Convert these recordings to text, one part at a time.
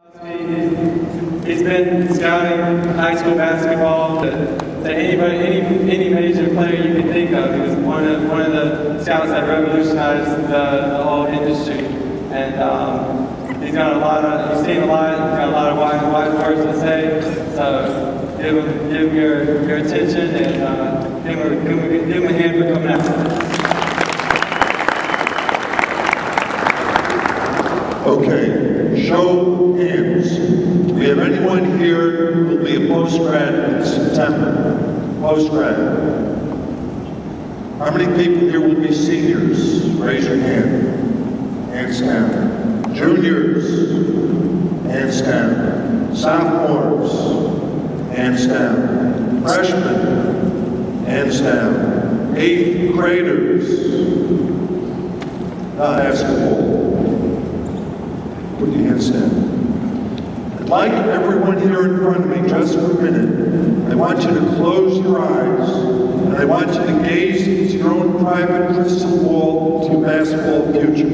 He's been scouting high school basketball to anybody, any major player you can think of. He was one of the scouts that revolutionized the whole industry, and he's got he's seen a lot. He's got a lot of wise words to say. So give him your attention and give him a hand for coming out. Okay, show hands. Do we have anyone here who will be a post-grad in September? Post-grad. How many people here will be seniors? Raise your hand. Hands down. Juniors? Hands down. Sophomores? Hands down. Freshmen? Hands down. 8th graders? Basketball. Put your hands down. I'd like everyone here in front of me, just for a minute, I want you to close your eyes, and I want you to gaze into your own private crystal ball to your basketball future.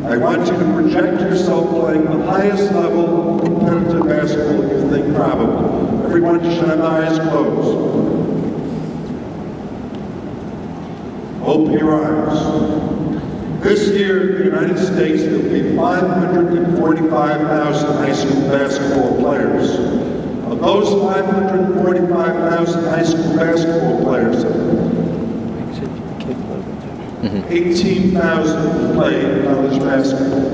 I want you to project yourself playing the highest level of competitive basketball you think probable. Everyone should have eyes closed. Open your eyes. This year, in the United States, there will be 545,000 high school basketball players. Of those 545,000 high school basketball players, 18,000 will play college basketball.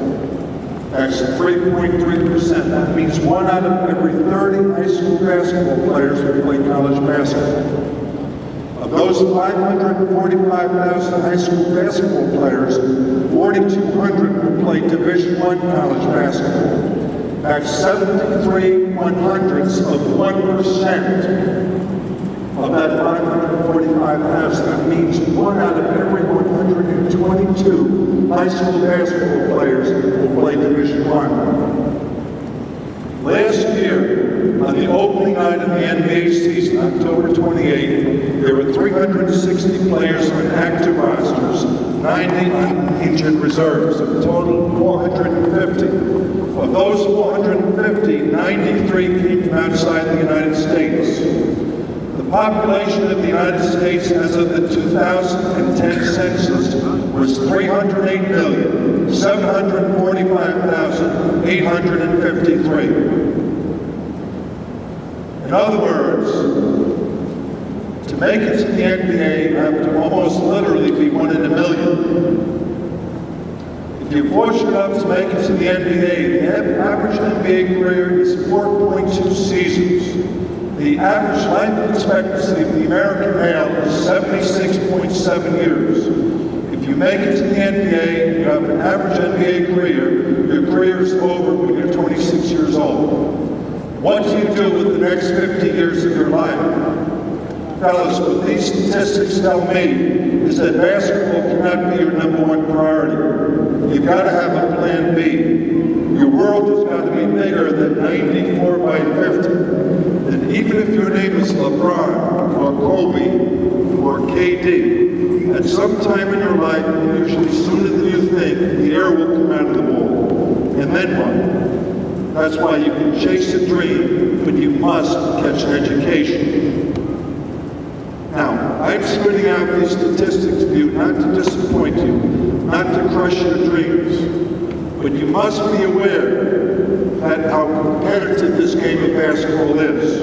That's 3.3%. That means 1 out of every 30 high school basketball players will play college basketball. Of those 545,000 high school basketball players, 4,200 will play Division I college basketball. That's 73 1/100ths of 1% of that 545,000. That means 1 out of every 122 high school basketball players will play Division I. Last year, on the opening night of the NBA season, October 28th, there were 360 players on active rosters, 90 injured reserves, a total of 450. Of those 450, 93 came from outside the United States. The population of the United States as of the 2010 census was 308,745,853. In other words, to make it to the NBA, you have to almost literally be 1 in a million. If you're fortunate enough to make it to the NBA, the average NBA career is 4.2 seasons. The average life expectancy of the American male is 76.7 years. If you make it to the NBA, you have an average NBA career, your career is over when you're 26 years old. What do you do with the next 50 years of your life? Fellas, what these statistics tell me is that basketball cannot be your #1 priority. You've got to have a plan B. Your world has got to be bigger than 94 by 50. And even if your name is LeBron or Kobe or KD, at some time in your life, usually sooner than you think, the air will come out of the ball. And then what? That's why you can chase a dream, but you must catch an education. Now, I'm spitting out these statistics for you not to disappoint you, not to crush your dreams, but you must be aware that how competitive this game of basketball is.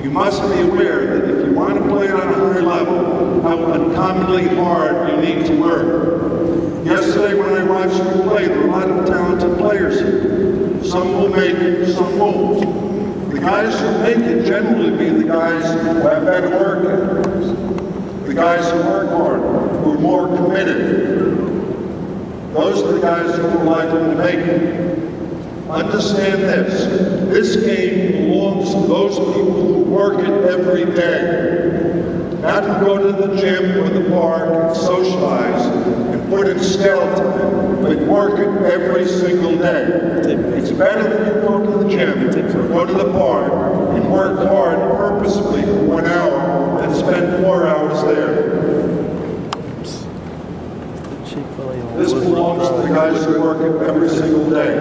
You must be aware that if you want to play it on a high level, how uncommonly hard you need to work. Yesterday when I watched you play, there were a lot of talented players here. Some will make it, some won't. The guys who make it generally be the guys who have better work ethics. The guys who work hard, who are more committed. Those are the guys who are likely to make it. Understand this game belongs to those people who work it every day. Not who go to the gym or the park and socialize and put in skeleton, but work it every single day. It's better than you go to the gym or go to the park and work hard purposefully for 1 hour and spend 4 hours there. This belongs to the guys who work it every single day.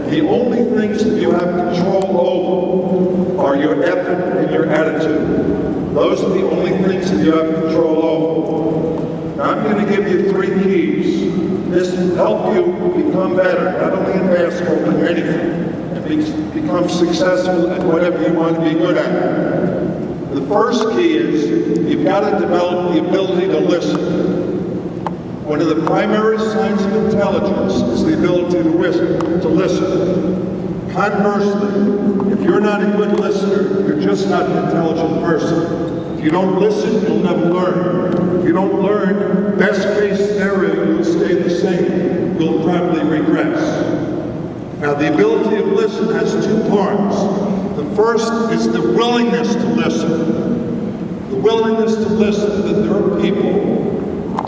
The only thing things that you have control over are your effort and your attitude. Those are the only things that you have control over. Now I'm going to give you 3 keys. This will help you become better, not only in basketball, but in anything, and become successful at whatever you want to be good at. The first key is you've got to develop the ability to listen. One of the primary signs of intelligence is the ability to listen. Conversely, if you're not a good listener, you're just not an intelligent person. If you don't listen, you'll never learn. If you don't learn, best case scenario, you'll stay the same. You'll probably regress. Now, the ability to listen has 2 parts. The first is the willingness to listen. The willingness to listen that there are people,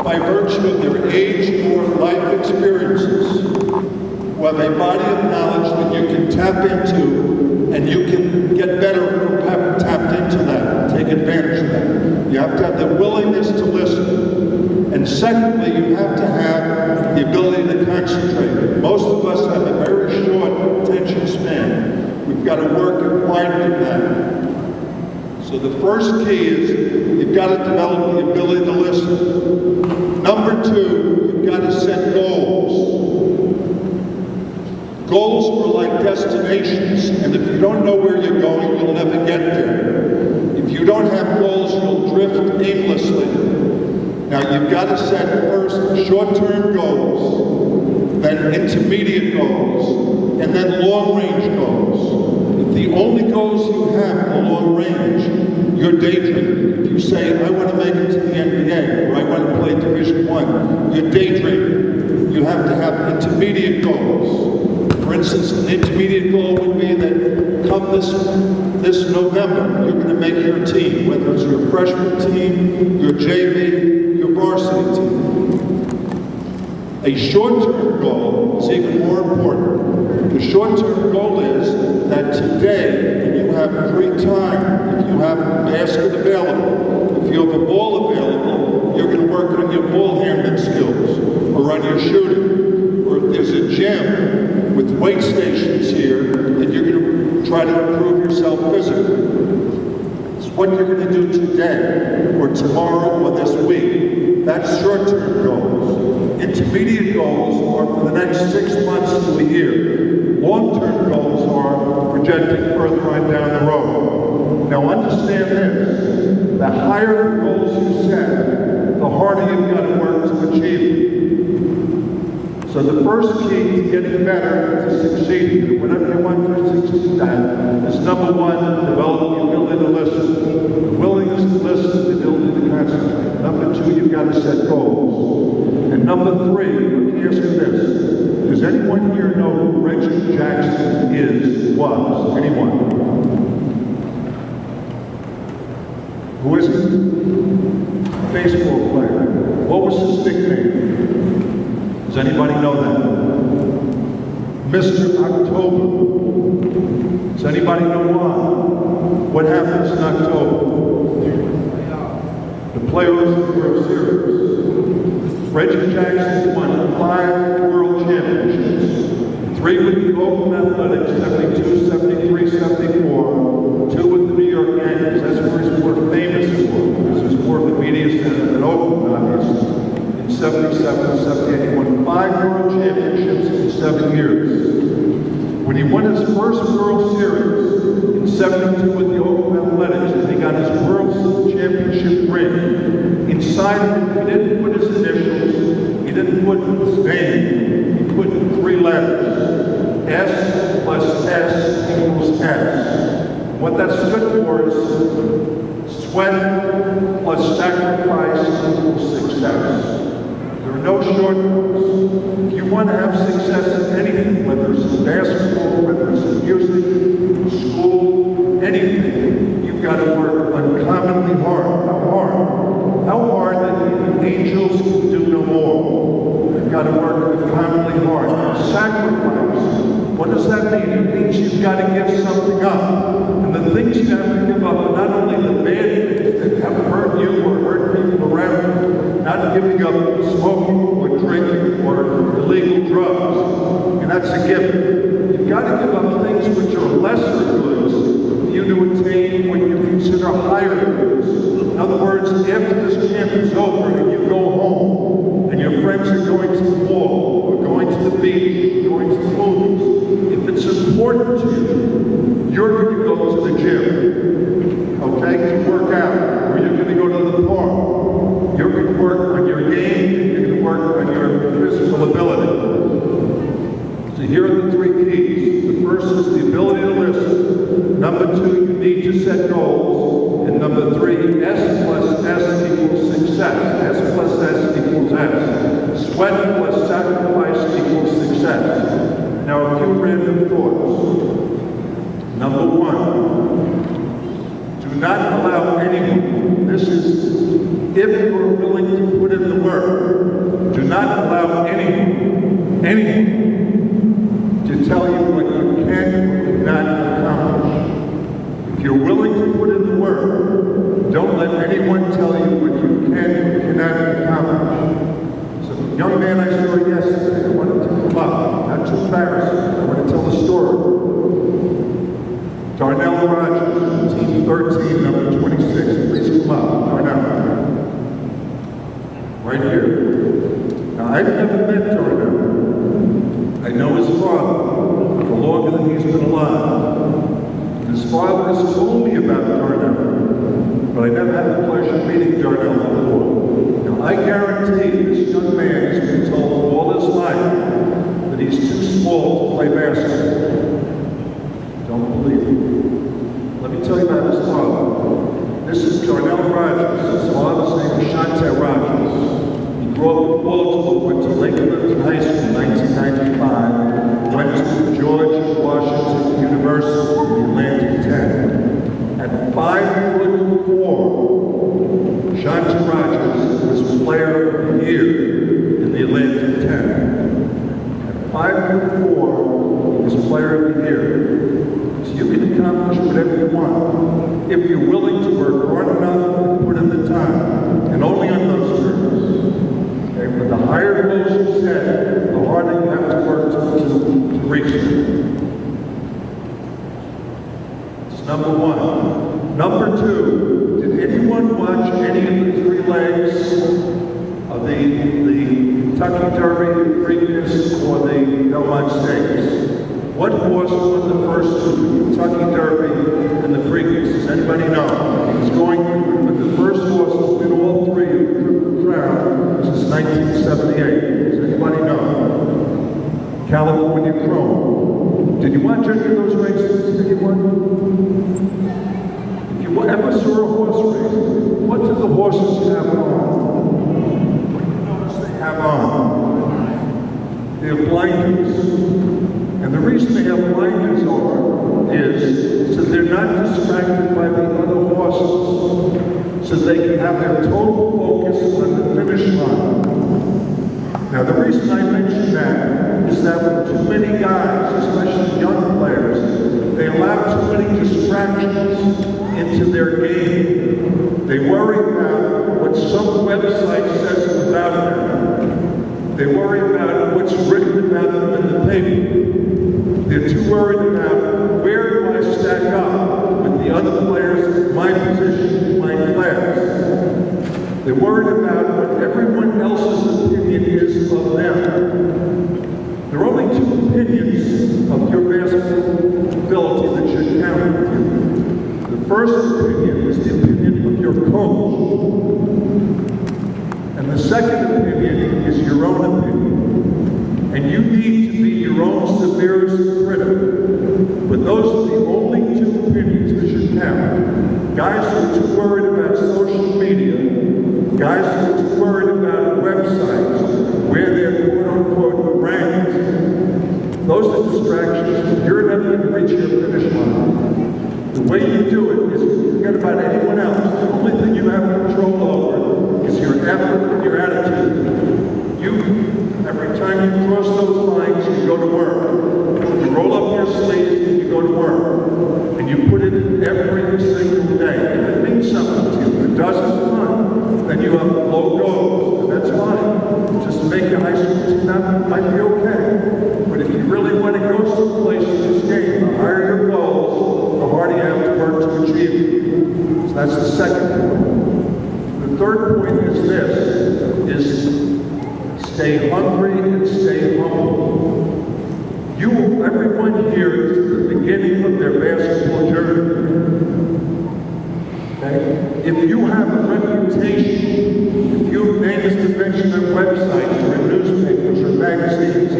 by virtue of their age or life experiences, who have a body of knowledge that you can tap into, and you can get better if you have tapped into that, take advantage of that. You have to have the willingness to listen. And secondly, you have to have the ability to concentrate. Most of us have a very short attention span. We've got to work at widening that. So the first key is you've got to develop the ability to listen. Number 2, you've got to set goals. Goals are like destinations, and if you don't know where you're going, you'll never get there. If you don't have goals, you'll drift aimlessly. Now you've got to set first short-term goals, then intermediate goals, and then long-range goals. If the only goals you have in the long range, you're daydreaming. If you say, I want to make it to the NBA, or I want to play Division I, you're daydreaming. You have to have intermediate goals. For instance, an intermediate goal would be that come this November, you're going to make your team, whether it's your freshman team, your JV, your varsity team. A short-term goal is even more important. The short-term goal is that today, if you have free time, if you have a basket available, if you have a ball available, you're going to work on your ball handling skills, or on your shooting, or if there's a gym with weight stations here, then you're going to try to improve yourself physically. It's what you're going to do today, or tomorrow, or this week. That's short-term goals. Intermediate goals are for the next 6 months to a year. Long-term goals are projecting further on down the road. Now understand this, the higher the goals you set, the harder you've got to work to achieve them. So the first key to getting better, to succeed, whatever you want to succeed at, is number 1, develop the ability to listen. The willingness to listen, the ability to concentrate. Number 2, you've got to set goals. And number 3, let me ask you this. Does anyone here know who Reggie Jackson was? Anyone? Who is he? Baseball player. What was his nickname? Does anybody know that? Mr. October. Does anybody know why? What happens in October? The playoffs of the World Series. Reggie Jackson won 5 world championships. 3 with the Oakland Athletics, 72, 73, 74. 2 with the New York Yankees. That's where he's more famous for. Because there's more of the media center than Oakland, obviously. In 77, 78, he won 5 world championships in 7 years. When he won his first World Series in 72 with the Oakland Athletics, and he got his World Championship ring, inside of it, he didn't put his initials, he didn't put his name, he put 3 letters. S plus S equals S. What that stood for is sweat plus sacrifice equals success. There are no shortcuts. If you want to have success in anything, whether it's in basketball, whether it's in music, school, anything, you've got to work uncommonly hard. How hard? How hard that even angels can do no more. You've got to work uncommonly hard. Sacrifice. What does that mean? It means you've got to give something up. And the things you have to give up are not only the bad things that have hurt you or hurt people around you, not giving up smoking drinking or illegal drugs, and that's a given. You've got to give up things higher it is. In other words, after this camp is over and you go home, and your friends are going to the mall, or going to the beach, or going to the movies, if it's important to you, you're going to go to the gym, okay, to work out, or you're going to go to the park. You're going to work on your game, and you're going to work on your physical ability. So here are the three keys. The first is the ability to listen. Number two, you need to set goals. And number three, S plus S equals success. S plus S equals S. Sweat plus sacrifice equals success. Now a few random thoughts. Number one, do not allow anyone, this is if you're willing to put in the work, do not allow anyone to tell you what you can or cannot accomplish. If you're willing to put in the work, don't let anyone tell you what you can or cannot accomplish. So the young man I saw yesterday, I wanted to come up, not too embarrassing, I want to tell the story. Darnell Rogers, team 13, number 26. Please come up, Darnell. Right here. Now, I've never met Darnell. I know his father for longer than he's been alive. His father has told me about Darnell, but I never had the pleasure of meeting Darnell before. Now, I guarantee this young man has been told all his life that he's too small to play basketball. Don't believe it. Let me tell you about his father. This is Darnell Rogers. His father's name is Shante Rogers. He grew up in Baltimore, went to Lincoln High School in 1995, went to George Washington University in the Atlantic 10. At 5'4", Shante Rogers was Player of the Year in the Atlantic 10. At 5'4", he was Player of the Year. So you can accomplish whatever you want if you're willing to work hard enough and put in the time, and only on those terms. Okay? But the higher goals you set, the harder you have to work to reach them. That's number one. Number two, did anyone watch any of the three legs of the Kentucky Derby, the Preakness, or the Belmont Stakes? What horse won the first two, the Kentucky Derby and the Preakness? Does anybody know? He's going with the first horse to win all three of the Triple Crown since 1978. Does anybody know? California Chrome. Did you watch any of those races? Anyone? If you ever saw a horse race, what did the horses have on? What do you notice they have on? They have blinders. And the reason they have blinders on is so they're not distracted by the other horses, so they can have their total focus on the finish line. Now, the reason I mention that is that with too many guys, especially young players, they allow too many distractions into their game. They worry about what some website says about them. They worry about what's written about them in the paper. They're too worried about where do I stack up with the other players in my position, in my class. They're worried about what everyone else's opinion is of them. There are only two opinions of your basketball ability that should count with you. The first opinion is the opinion of your coach. And the second opinion is your own opinion. And you need to be your own severest critic. But those are the only two opinions that should count. Guys who are too worried about social media, guys who are too worried about websites, where they're quote-unquote ranked, those are distractions. You're never going to reach your finish line. The way you do it is forget about anyone else. The only thing you have control over is your effort and your attitude. Every time you cross those lines, you go to work. You roll up your sleeves and you go to work. And you put it in every single day. If it means something to you, if it doesn't, fine. Then you have low goals, and that's fine. Just to make your high school team, that might be okay. But if you really want to go someplace in this game, the higher your goals, the harder you have to work to achieve it. So that's everyone here is at the beginning of their basketball journey. Okay? If you have a reputation, if you've made this mention on websites or in newspapers or magazines,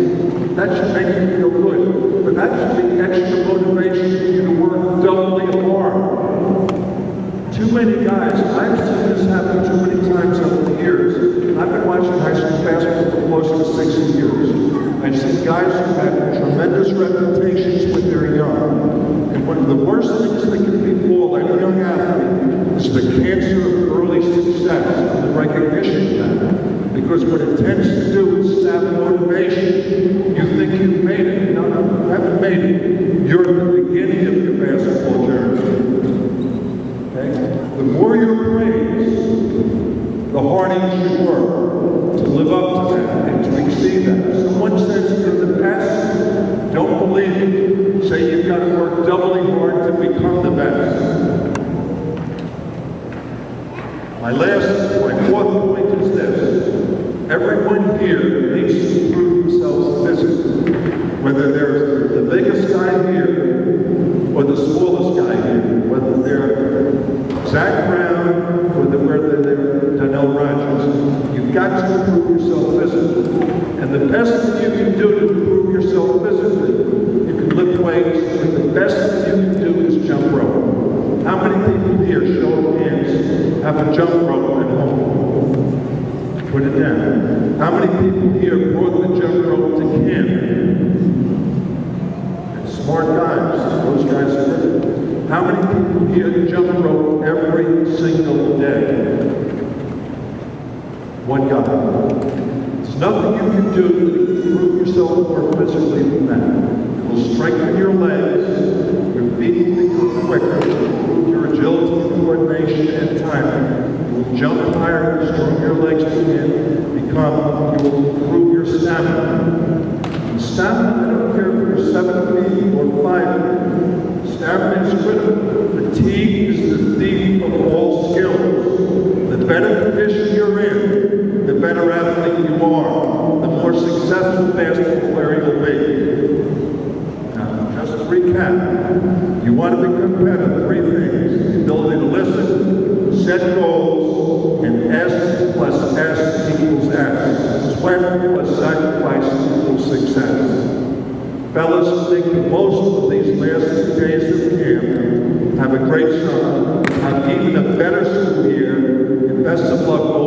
that should make you feel good. But that should be extra motivation for you to work doubly hard. Too many guys, I've seen this happen too many times over the years. I've been watching high school basketball for close to 60 years. I've seen guys who have tremendous reputations when they're young. And one of the worst things that can befall any young athlete is the cancer of early success and the recognition of that. Because what it tends to do is sap motivation. You think you've made it. No, you haven't made it. You're at the beginning of your basketball journey. Okay? The more you're praised, the harder you should work to live up to that and to exceed that. If someone says you're the best, don't believe it. Say you've got to work doubly hard to become the best. My fourth point is this. Everyone here needs to prove themselves physically. Whether they're the biggest guy here or the smallest guy here. Whether they're Zach Brown or whether they're Donnell Rogers. You've got to prove yourself physically. And the best thing you can do to prove yourself physically, you can lift weights, but the best thing you can do is jump rope. How many people here, show of hands, have a jump rope at home? Put it down. How many people here brought the jump rope to camp? And smart guys, those guys are good. How many people here jump rope every single day? One guy. There's nothing you can do to improve yourself more physically than that. It will strengthen your legs, your feet will become quicker, improve your agility, coordination, and timing. You will jump higher, the stronger your legs you will improve your stamina. And stamina, I don't care if you're 7 feet or 5 feet. Stamina is critical. Fatigue is the thief of all skills. The better condition you're in, the better athlete you are, the more successful basketball player you'll be. Now, just to recap, you want to become better, 3 things. The ability to listen, set goals, and S plus S equals S. Sweat plus sacrifice equals success. Fellas, make the most of these last days of camp. Have a great summer. Have even a better school year. And best of luck.